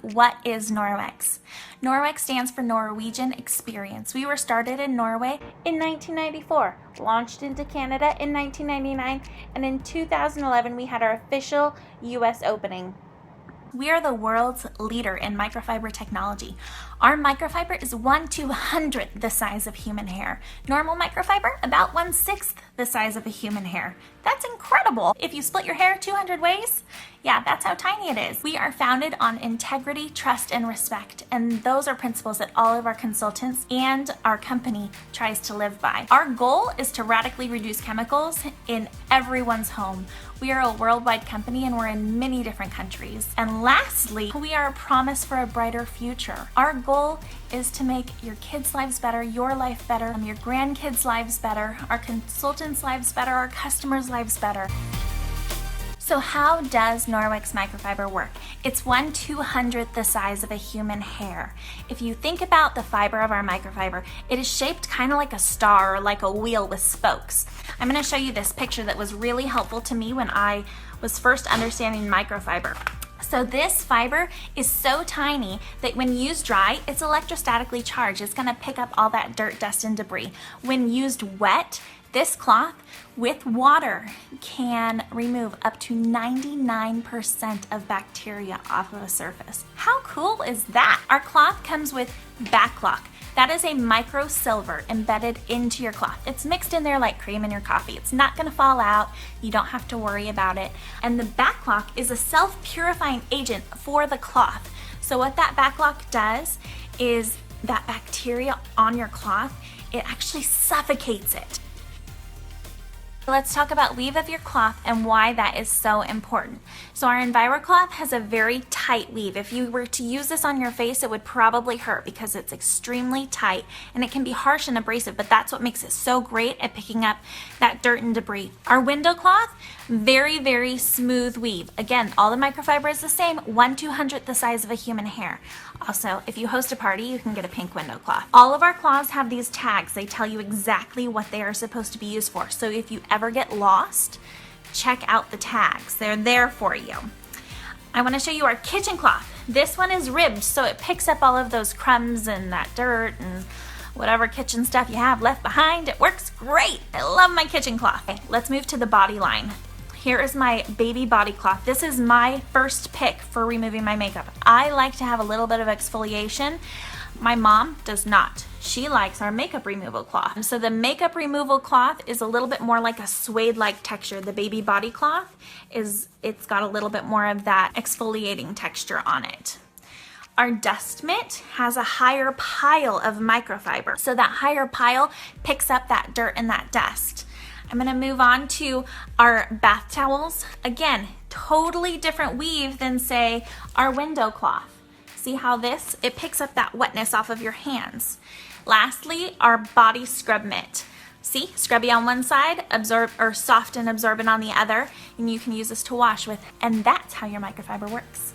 what is Norwex? Norwex stands for Norwegian Experience. We were started in Norway in 1994, launched into Canada in 1999, and in 2011 we had our official US opening. We are the world's leader in microfiber technology. Our microfiber is 1/200th the size of human hair. Normal microfiber, about 1/6 the size of a human hair. That's incredible. If you split your hair 200 ways, yeah, that's how tiny it is. We are founded on integrity, trust, and respect, and those are principles that all of our consultants and our company tries to live by. Our goal is to radically reduce chemicals in everyone's home. We are a worldwide company and we're in many different countries. And lastly, we are a promise for a brighter future. Our goal is to make your kids' lives better, your life better, your grandkids' lives better, our consultants' lives better, our customers' lives better. So how does Norwex microfiber work? It's 1/200th the size of a human hair. If you think about the fiber of our microfiber, it is shaped kind of like a star or like a wheel with spokes. I'm going to show you this picture that was really helpful to me when I was first understanding microfiber. So this fiber is so tiny that when used dry, it's electrostatically charged. It's going to pick up all that dirt, dust, and debris. When used wet, this cloth with water can remove up to 99% of bacteria off of a surface. How cool is that? Our cloth comes with backlock. That is a micro silver embedded into your cloth. It's mixed in there like cream in your coffee. It's not gonna fall out. You don't have to worry about it. And the backlock is a self-purifying agent for the cloth. So what that backlock does is that bacteria on your cloth, it actually suffocates it. Let's talk about weave of your cloth and why that is so important. So our EnviroCloth has a very tight weave. If you were to use this on your face, it would probably hurt because it's extremely tight and it can be harsh and abrasive, but that's what makes it so great at picking up that dirt and debris. Our window cloth, very, very smooth weave. Again, all the microfiber is the same, 1/200th the size of a human hair. Also, if you host a party, you can get a pink window cloth. All of our cloths have these tags. They tell you exactly what they are supposed to be used for. So if you ever get lost, check out the tags. They're there for you. I want to show you our kitchen cloth. This one is ribbed, so it picks up all of those crumbs and that dirt and whatever kitchen stuff you have left behind. It works great. I love my kitchen cloth. Okay, let's move to the body line. Here is my baby body cloth. This is my first pick for removing my makeup. I like to have a little bit of exfoliation. My mom does not. She likes our makeup removal cloth. So the makeup removal cloth is a little bit more like a suede-like texture. The baby body cloth it's got a little bit more of that exfoliating texture on it. Our dust mitt has a higher pile of microfiber. So that higher pile picks up that dirt and that dust. I'm gonna move on to our bath towels. Again, totally different weave than say our window cloth. See how it picks up that wetness off of your hands. Lastly, our body scrub mitt. See, scrubby on one side, soft and absorbent on the other, and you can use this to wash with, and that's how your microfiber works.